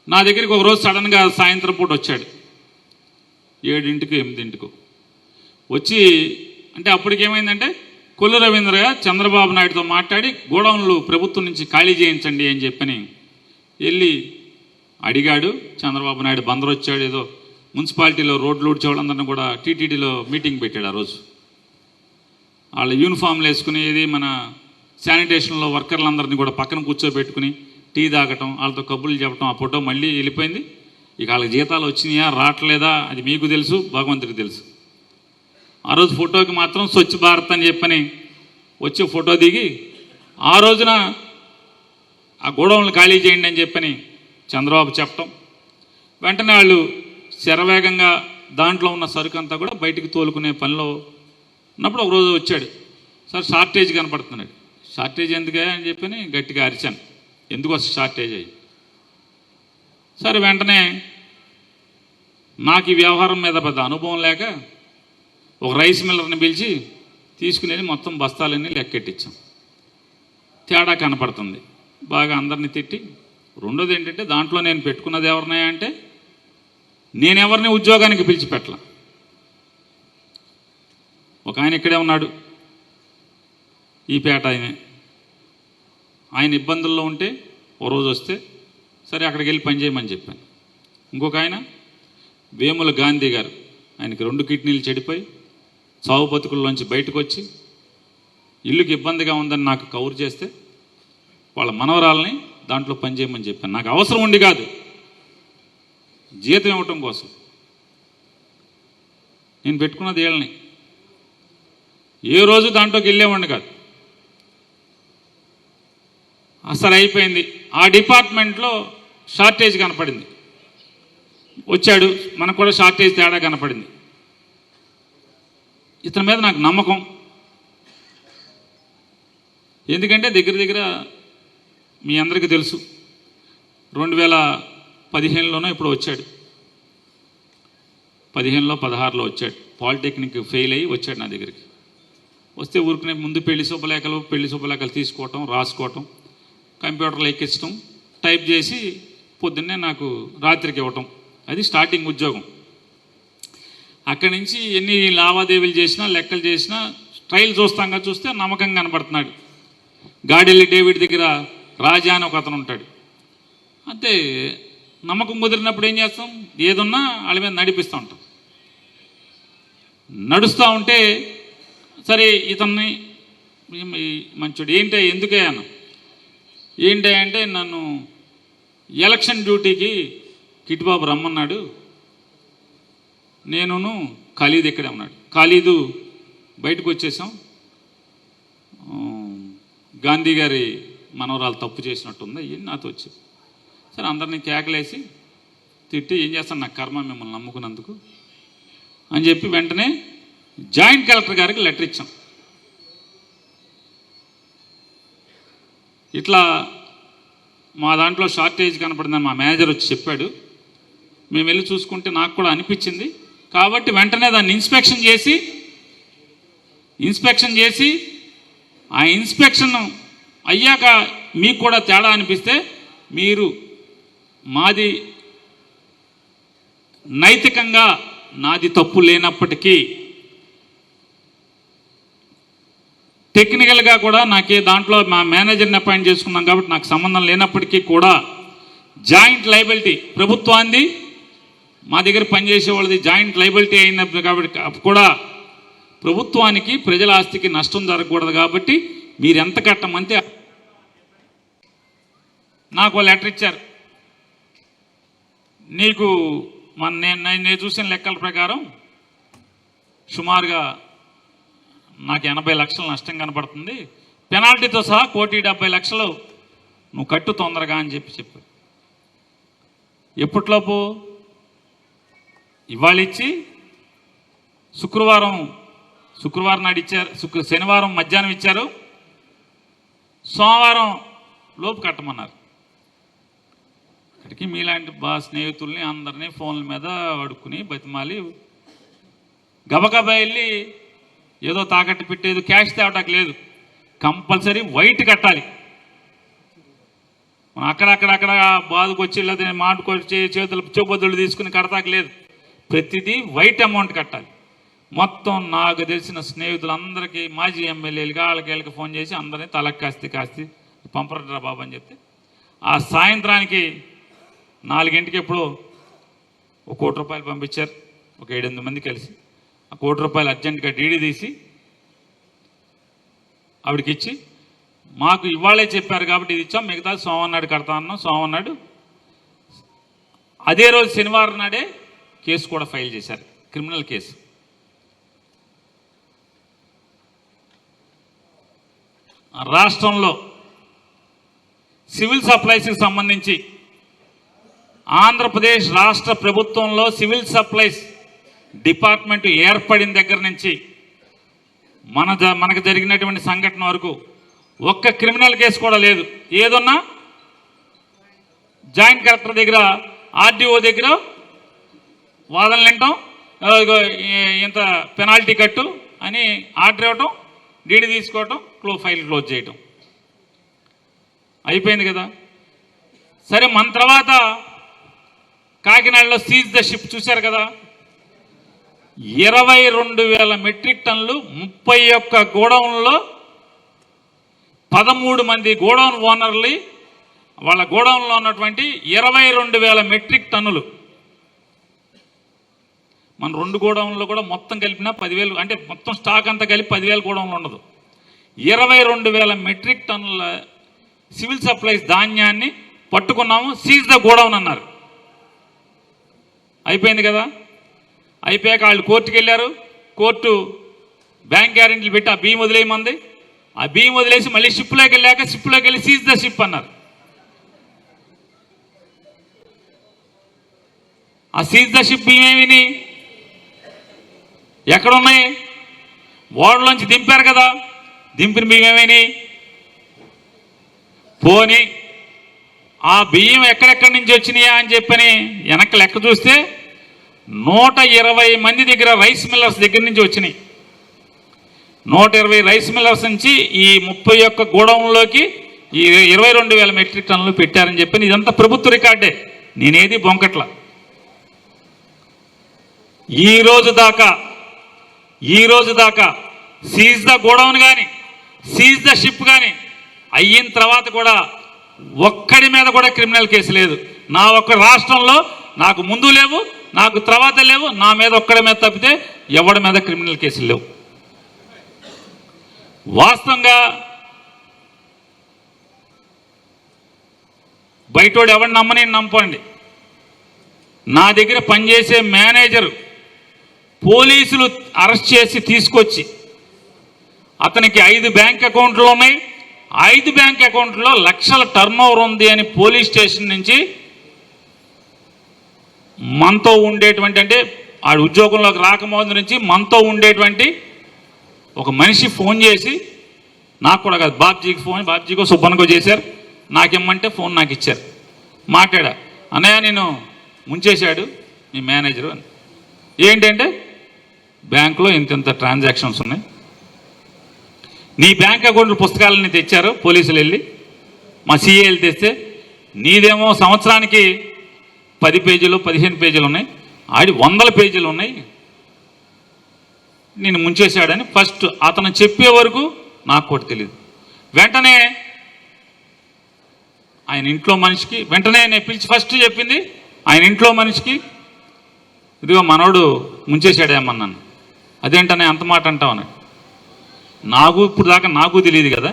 నా దగ్గరికి ఒకరోజు సడన్గా సాయంత్రం పూట వచ్చాడు, 7ంటికి 8ంటికి వచ్చి. అంటే అప్పటికేమైందంటే కొల్లు రవీంద్ర చంద్రబాబు నాయుడుతో మాట్లాడి గోడౌన్లు ప్రభుత్వం నుంచి ఖాళీ చేయించండి అని చెప్పని వెళ్ళి అడిగాడు. చంద్రబాబు నాయుడు బందరు వచ్చాడు, ఏదో మున్సిపాలిటీలో రోడ్లు ఊడ్చే వాళ్ళందరినీ కూడా టీటీడీలో మీటింగ్ పెట్టాడు. ఆ రోజు వాళ్ళ యూనిఫామ్లు వేసుకుని, ఏది మన శానిటేషన్లో వర్కర్లందరినీ కూడా పక్కన కూర్చోబెట్టుకుని టీ తాగటం, వాళ్ళతో కబుర్లు చెప్పడం. ఆ ఫోటో మళ్ళీ వెళ్ళిపోయింది. ఇక వాళ్ళకి జీతాలు వచ్చినాయా రావట్లేదా అది మీకు తెలుసు, భగవంతుడికి తెలుసు. ఆ రోజు ఫోటోకి మాత్రం స్వచ్ఛ భారత్ అని చెప్పని వచ్చి ఫోటో దిగి, ఆ రోజున ఆ గోడౌన్లు ఖాళీ చేయండి అని చెప్పని చంద్రబాబు చెప్పటం, వెంటనే వాళ్ళు శరవేగంగా దాంట్లో ఉన్న సరుకు అంతా కూడా బయటికి తోలుకునే పనిలో ఉన్నప్పుడు ఒకరోజు వచ్చాడు. సార్ షార్టేజ్ కనపడుతున్నాడు. షార్టేజ్ ఎందుకే అని చెప్పని గట్టిగా అరిచాను, ఎందుకు వస్తుంది షార్టేజ్ అయ్యి. సరే వెంటనే నాకు ఈ వ్యవహారం మీద పెద్ద అనుభవం లేక ఒక రైస్ మిల్లర్ని పిలిచి తీసుకునేది మొత్తం బస్తాలన్నీ లెక్కెట్టించాం. తేడా కనపడుతుంది, బాగా అందరినీ తిట్టి. రెండోది ఏంటంటే దాంట్లో నేను పెట్టుకున్నది ఎవరినాయా అంటే నేనెవరిని ఉద్యోగానికి పిలిచిపెట్టల. ఒక ఆయన ఇక్కడే ఉన్నాడు, ఈ పేట ఆయన ఇబ్బందుల్లో ఉంటే ఓ రోజు వస్తే సరే అక్కడికి వెళ్ళి పనిచేయమని చెప్పాను. ఇంకొక ఆయన వేముల గాంధీ గారు, ఆయనకి 2 కిడ్నీలు చెడిపోయి చావు బతుకుల్లోంచి బయటకు వచ్చి ఇల్లుకి ఇబ్బందిగా ఉందని నాకు కౌరు చేస్తే వాళ్ళ మనవరాలని దాంట్లో పనిచేయమని చెప్పాను. నాకు అవసరం ఉండి కాదు, జీతం ఇవ్వటం కోసం. నేను పెట్టుకున్నది వీళ్ళని, ఏ రోజు దాంట్లోకి వెళ్ళేవాడిని కాదు. అసలు అయిపోయింది. ఆ డిపార్ట్మెంట్లో షార్టేజ్ కనపడింది, వచ్చాడు, మనకు కూడా షార్టేజ్ తేడా కనపడింది. ఇతని మీద నాకు నమ్మకం, ఎందుకంటే దగ్గర దగ్గర మీ అందరికీ తెలుసు 2015లోనో ఇప్పుడు వచ్చాడు, 15లో 16లో వచ్చాడు. పాలిటెక్నిక్ ఫెయిల్ అయ్యి వచ్చాడు నా దగ్గరికి. వస్తే ఊరుకునే ముందు పెళ్లి శుభలేఖలు తీసుకోవటం, రాసుకోవటం, కంప్యూటర్లో ఎక్కించడం, టైప్ చేసి పొద్దున్నే నాకు రాత్రికి ఇవ్వటం. అది స్టార్టింగ్ ఉద్యోగం. అక్కడి నుంచి ఎన్ని లావాదేవీలు చేసినా, లెక్కలు చేసినా, ట్రయల్ చూస్తే నమ్మకంగా కనపడుతున్నాడు. గాడెల్లి డేవిడ్ దగ్గర రాజా అని ఒక అతను ఉంటాడు. అంతే, నమ్మకం కుదిరినప్పుడు ఏం చేస్తాం, ఏదున్నా వాళ్ళ మీద నడిపిస్తూ ఉంటాం. నడుస్తూ ఉంటే సరే ఇతన్ని మంచోడు ఏంటి ఎందుకే అన్న, ఏంటి అంటే నన్ను ఎలక్షన్ డ్యూటీకి కిట్బాబు రమ్మన్నాడు, నేనును ఖలీద్ ఇక్కడే ఉన్నాడు. ఖలీదు బయటకు వచ్చేసాం, గాంధీ గారి మనవరాలు తప్పు చేసినట్టుంది అయ్యి నాతో వచ్చి. సరే అందరినీ కేకలేసి తిట్టి ఏం చేస్తాను, నాకు కర్మ మిమ్మల్ని నమ్ముకున్నందుకు అని చెప్పి వెంటనే జాయింట్ కలెక్టర్ గారికి లెటర్ ఇచ్చాం. ఇట్లా మా దాంట్లో షార్టేజ్ కనపడిందని మా మేనేజర్ వచ్చి చెప్పాడు. మేము వెళ్ళి చూసుకుంటే నాకు కూడా అనిపించింది. కాబట్టి వెంటనే దాన్ని ఇన్స్పెక్షన్ చేసి ఆ ఇన్స్పెక్షన్ అయ్యాక మీకు కూడా తేడా అనిపిస్తే మీరు మాది నైతికంగా నాది తప్పు లేనప్పటికీ టెక్నికల్గా కూడా నాకే దాంట్లో మా మేనేజర్ని అపాయింట్ చేసుకున్నాం కాబట్టి నాకు సంబంధం లేనప్పటికీ కూడా జాయింట్ లైబిలిటీ ప్రభుత్వాన్ని మా దగ్గర పనిచేసే వాళ్ళది జాయింట్ లైబిలిటీ అయినప్పుడు కాబట్టి కూడా ప్రభుత్వానికి ప్రజల ఆస్తికి నష్టం జరగకూడదు కాబట్టి మీరు ఎంత కట్టమంటే నాకు లెటర్ ఇచ్చారు. నీకు నేను చూసిన లెక్కల ప్రకారం సుమారుగా నాకు 80 లక్షలు నష్టం కనపడుతుంది, పెనాల్టీతో సహా 1,70,00,000 నువ్వు కట్టు తొందరగా అని చెప్పారు. ఎప్పట్లోపు ఇవాళ ఇచ్చి శుక్రవారం నాడు ఇచ్చారు, శనివారం మధ్యాహ్నం ఇచ్చారు, సోమవారం లోపు కట్టమన్నారు. ఇక్కడికి మీలాంటి స్నేహితుల్ని అందరినీ ఫోన్ల మీద అడుక్కుని బతిమాలి గబగబా వెళ్ళి ఏదో తాకట్టు పెట్టేది క్యాష్ తేవటానికి లేదు, కంపల్సరీ వైట్ కట్టాలి. మనం అక్కడక్కడక్కడ బాధకు వచ్చి లేదా మాటకొచ్చి చేతులు చెబొద్దులు తీసుకుని కడతాక లేదు. ప్రతిదీ వైట్ అమౌంట్ కట్టాలి. మొత్తం నాకు తెలిసిన స్నేహితులందరికీ మాజీ ఎమ్మెల్యేలుగా వాళ్ళకి ఫోన్ చేసి అందరినీ తలకు కాస్తి పంపరా బాబు అని చెప్తే ఆ సాయంత్రానికి 4 ఎప్పుడో ₹1 కోటి పంపించారు. ఒక 7-8 మంది కలిసి ఆ ₹1 కోటి అర్జెంటుగా డీడీ తీసి ఆవిడకి ఇచ్చి మాకు ఇవాళే చెప్పారు కాబట్టి ఇది ఇచ్చాం, మిగతా సోమవారం నాడు కడతా అన్నాం. సోమవారం నాడు అదే రోజు శనివారం నాడే కేసు కూడా ఫైల్ చేశారు, క్రిమినల్ కేసు. రాష్ట్రంలో సివిల్ సప్లైస్కి సంబంధించి ఆంధ్రప్రదేశ్ రాష్ట్ర ప్రభుత్వంలో సివిల్ సప్లైస్ డిపార్ట్మెంట్ ఏర్పడిన దగ్గర నుంచి మనకు జరిగినటువంటి సంఘటన వరకు ఒక్క క్రిమినల్ కేసు కూడా లేదు. ఏదన్నా జాయింట్ కలెక్టర్ దగ్గర, ఆర్డీఓ దగ్గర వాదనలు వినటం, ఇంత పెనాల్టీ కట్టు అని ఆర్డర్ ఇవ్వటం, డీడీ తీసుకోవటం, ఫైల్ క్లోజ్ చేయటం అయిపోయింది కదా. సరే, మన తర్వాత కాకినాడలో సీజ్ ద షిప్ చూశారు కదా. 22,000 మెట్రిక్ టన్నులు 31 గోడౌన్లో 13 మంది గోడౌన్ ఓనర్లు వాళ్ళ గోడౌన్లో ఉన్నటువంటి 22,000 మెట్రిక్ టన్నులు. మన 2 గోడౌన్లో కూడా మొత్తం కలిపినా 10,000, అంటే మొత్తం స్టాక్ అంతా కలిపి 10,000 గోడౌన్లు ఉండదు. 22,000 మెట్రిక్ టన్నుల సివిల్ సప్లైస్ ధాన్యాన్ని పట్టుకున్నాము, సీజ్ ద గోడౌన్ అన్నారు. అయిపోయింది కదా. అయిపోయాక వాళ్ళు కోర్టుకు వెళ్ళారు. కోర్టు బ్యాంక్ గ్యారెంటీలు పెట్టి ఆ బియ్యం వదిలేయమంది. ఆ బియ్యం వదిలేసి మళ్ళీ షిప్లోకి వెళ్ళాక షిప్లోకి వెళ్ళి సీజ్ ద షిప్ అన్నారు. ఆ సీజ్ ద షిప్ బియ్యం ఏమిని ఎక్కడున్నాయి? ఓడలోంచి దింపారు కదా, దింపిన బియ్యం ఏమైనా పోని ఆ బియ్యం ఎక్కడెక్కడి నుంచి వచ్చినాయా అని చెప్పని వెనక్కి లెక్క చూస్తే 120 మంది దగ్గర రైస్ మిల్లర్స్ దగ్గర నుంచి వచ్చినాయి. 120 రైస్ మిల్లర్స్ నుంచి ఈ 31 గోడౌన్లోకి ఈ 22,000 మెట్రిక్ టన్నులు పెట్టారని చెప్పి ఇదంతా ప్రభుత్వ రికార్డే, నేనేది బొంకట్ల. ఈ రోజు దాకా సీజ్ ద గోడౌన్ కానీ సీజ్ ద షిప్ కానీ అయిన తర్వాత కూడా ఒక్కడి మీద కూడా క్రిమినల్ కేసు లేదు. నా ఒక్క రాష్ట్రంలో నాకు ముందు లేవు, నాకు తర్వాత లేవు, నా మీద ఒక్కడి మీద తప్పితే ఎవడి మీద క్రిమినల్ కేసులు లేవు. వాస్తవంగా బయటోడు ఎవరిని నమ్మని నమ్మండి. నా దగ్గర పనిచేసే మేనేజరు పోలీసులు అరెస్ట్ చేసి తీసుకొచ్చి అతనికి 5 బ్యాంక్ అకౌంట్లు ఉన్నాయి, 5 బ్యాంక్ అకౌంట్లో లక్షల టర్నోవర్ ఉంది అని పోలీస్ స్టేషన్ నుంచి మనతో ఉండేటువంటి, అంటే ఆ ఉద్యోగంలోకి రాకముందు నుంచి మనతో ఉండేటువంటి ఒక మనిషి ఫోన్ చేసి, నాకు కూడా కాదు బాబ్జీకి ఫోన్, బాబ్జీకో సుబ్బన్కో చేశారు, నాకేమంటే ఫోన్ నాకు ఇచ్చారు. మాట్లాడా, అన్నయ్య నేను ముంచేశాడు మీ మేనేజరు అని. ఏంటంటే బ్యాంకులో ఇంత ట్రాన్సాక్షన్స్ ఉన్నాయి, నీ బ్యాంక్ అకౌంట్ పుస్తకాలని తెచ్చారు పోలీసులు వెళ్ళి, మా సిఏలు తెస్తే నీదేమో సంవత్సరానికి 10 పేజీలు 15 పేజీలు ఉన్నాయి, ఆడి 100 పేజీలు ఉన్నాయి, నేను ముంచేశాడని ఫస్ట్ అతను చెప్పే వరకు నాకు కూడా తెలియదు. వెంటనే ఆయన ఇంట్లో మనిషికి వెంటనే నేను పిలిచి ఫస్ట్ చెప్పింది ఆయన ఇంట్లో మనిషికి, ఇదిగో మనోడు ముంచేశాడేమన్నాను. అదేంటనే అంత మాట అంటావని, నాకు ఇప్పుడు దాకా నాకు తెలియదు కదా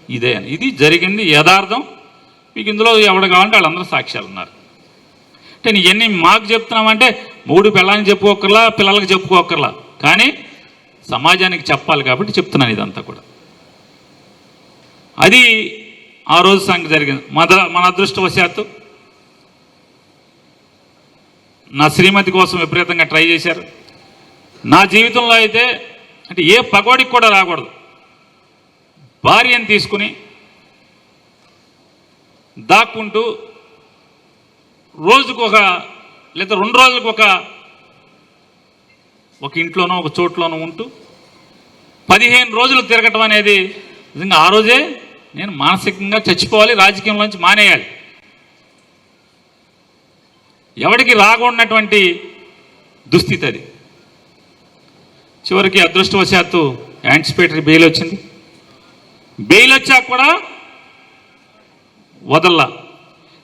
ఇదే అని. ఇది జరిగింది యథార్థం. మీకు ఇందులో ఎవడు కావాలంటే వాళ్ళందరూ సాక్ష్యాలు ఉన్నారు. అంటే ఇవన్నీ మాకు చెప్తున్నామంటే 3 పిల్లలకి చెప్పుకోకర్లా, పిల్లలకి చెప్పుకోకర్లా, కానీ సమాజానికి చెప్పాలి కాబట్టి చెప్తున్నాను ఇదంతా కూడా. అది ఆ రోజు సంగతి జరిగింది. మన అదృష్టవశాత్తు నా శ్రీమతి కోసం విపరీతంగా ట్రై చేశారు. నా జీవితంలో అయితే అంటే ఏ పగోడికి కూడా రాకూడదు. భార్యను తీసుకుని దాక్కుంటూ రోజుకు లేదా 2 రోజులకు ఒక ఇంట్లోనో ఒక చోట్లోనో ఉంటూ 15 రోజులు తిరగటం అనేది నిజంగా ఆ రోజే నేను మానసికంగా చచ్చిపోవాలి, రాజకీయంలోంచి మానేయాలి. ఎవడికి రాకున్నటువంటి దుస్థితి అది. చివరికి అదృష్టవశాత్తు యాంటిసిపేటరీ బెయిల్ వచ్చింది. బెయిల్ వచ్చాక కూడా వదల్లా.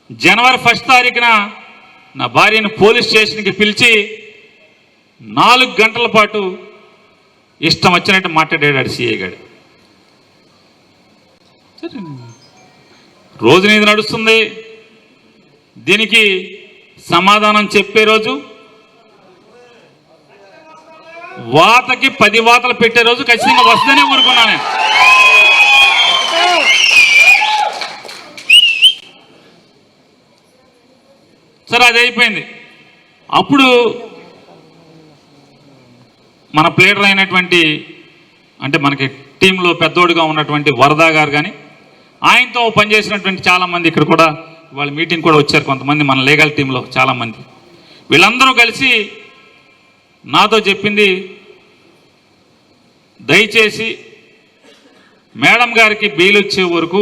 జనవరి 1 తారీఖున నా భార్యను పోలీస్ స్టేషన్కి పిలిచి 4 గంటల పాటు ఇష్టం వచ్చినట్టు మాట్లాడాడు సిఐ గారు. రోజు నీది నడుస్తుంది. దీనికి సమాధానం చెప్పే రోజు, వాతకి 10 వాతలు పెట్టే రోజు ఖచ్చితంగా వస్తుందనే ఊరుకున్నాను నేను. సరే, అది అయిపోయింది. అప్పుడు మన ప్లేడర్ అయినటువంటి, అంటే మనకి టీంలో పెద్దోడుగా ఉన్నటువంటి వరదా గారు కానీ, ఆయనతో పనిచేసినటువంటి చాలామంది ఇక్కడ కూడా వాళ్ళ మీటింగ్ కూడా వచ్చారు. కొంతమంది మన లీగల్ టీంలో చాలామంది, వీళ్ళందరూ కలిసి నాతో చెప్పింది, దయచేసి మేడం గారికి బెయిల్ వచ్చే వరకు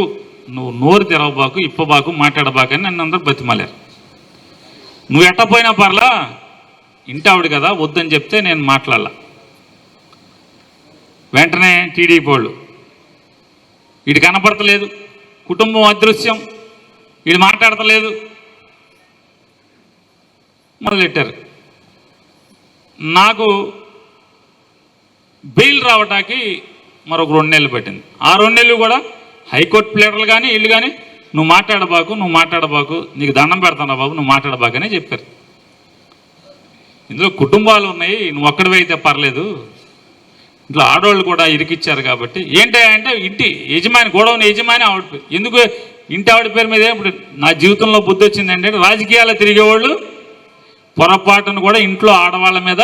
నువ్వు నోరు తెరవబాకు, ఇప్పబాకు, మాట్లాడబాకు అని నన్ను అందరూ బతిమాలారు. నువ్వు ఎట్టపోయినా పర్లా, ఇంటి ఆవిడ కదా, వద్దని చెప్తే నేను మాట్లాడాల. వెంటనే టీడీపీ వాళ్ళు, వీడు కనపడతలేదు, కుటుంబం అదృశ్యం, వీడు మాట్లాడతలేదు మొదలెట్టారు. నాకు బెయిల్ రావటానికి మరొక 2 నెలలు పట్టింది. ఆ 2 నెలలు కూడా హైకోర్టు ప్లేడర్లు కానీ వీళ్ళు కానీ నువ్వు మాట్లాడబాకు, నీకు దండం పెడతానా బాబు, నువ్వు మాట్లాడబాకనే చెప్పారు. ఇందులో కుటుంబాలు ఉన్నాయి, నువ్వు ఒక్కడివే అయితే పర్లేదు, ఇంట్లో ఆడవాళ్ళు కూడా ఇరికిచ్చారు కాబట్టి. ఏంటంటే ఇంటి యజమాని, గొడవని యజమాని ఆవిడ పేరు. ఎందుకు ఇంటి ఆవిడ పేరు మీద? ఇప్పుడు నా జీవితంలో బుద్ధి వచ్చింది ఏంటంటే, రాజకీయాలు తిరిగేవాళ్ళు పొరపాటును కూడా ఇంట్లో ఆడవాళ్ళ మీద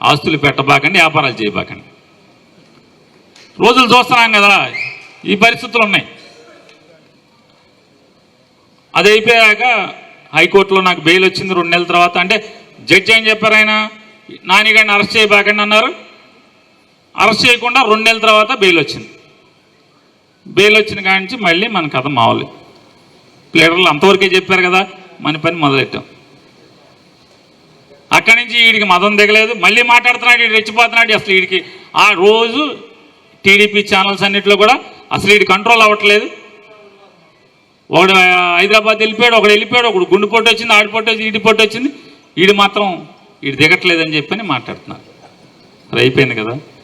ఆస్తులు పెట్టబాకండి, వ్యాపారాలు చేయబాకండి. రోజులు చూస్తున్నాం కదా, ఈ పరిస్థితులు ఉన్నాయి. అది అయిపోయాక హైకోర్టులో నాకు బెయిల్ వచ్చింది 2 నెలల తర్వాత. అంటే జడ్జి ఏం చెప్పారు, ఆయన నానిగాడిని అరెస్ట్ చేయబాకండి అన్నారు. అరెస్ట్ చేయకుండా 2 నెలల తర్వాత బెయిల్ వచ్చింది. బెయిల్ వచ్చిన కాడి నుంచి మళ్ళీ మన కథ మామూలు. ప్లేడర్లు అంతవరకే చెప్పారు కదా, మన పని మొదలెట్టాం. అక్కడి నుంచి వీడికి మదం దిగలేదు, మళ్ళీ మాట్లాడుతున్నాడు, వీడు రెచ్చిపోతున్నాడు. అసలు వీడికి ఆ రోజు టీడీపీ ఛానల్స్ అన్నింటిలో కూడా అసలు వీడి కంట్రోల్ అవ్వట్లేదు. ఒకడు హైదరాబాద్ వెళ్ళిపోయాడు, ఒకడు గుండెపోటు వచ్చింది, ఆడిపోటు వచ్చింది, ఈడిపోటు వచ్చింది, వీడు మాత్రం వీడు దిగట్లేదని చెప్పని మాట్లాడుతున్నారు. అది అయిపోయింది కదా.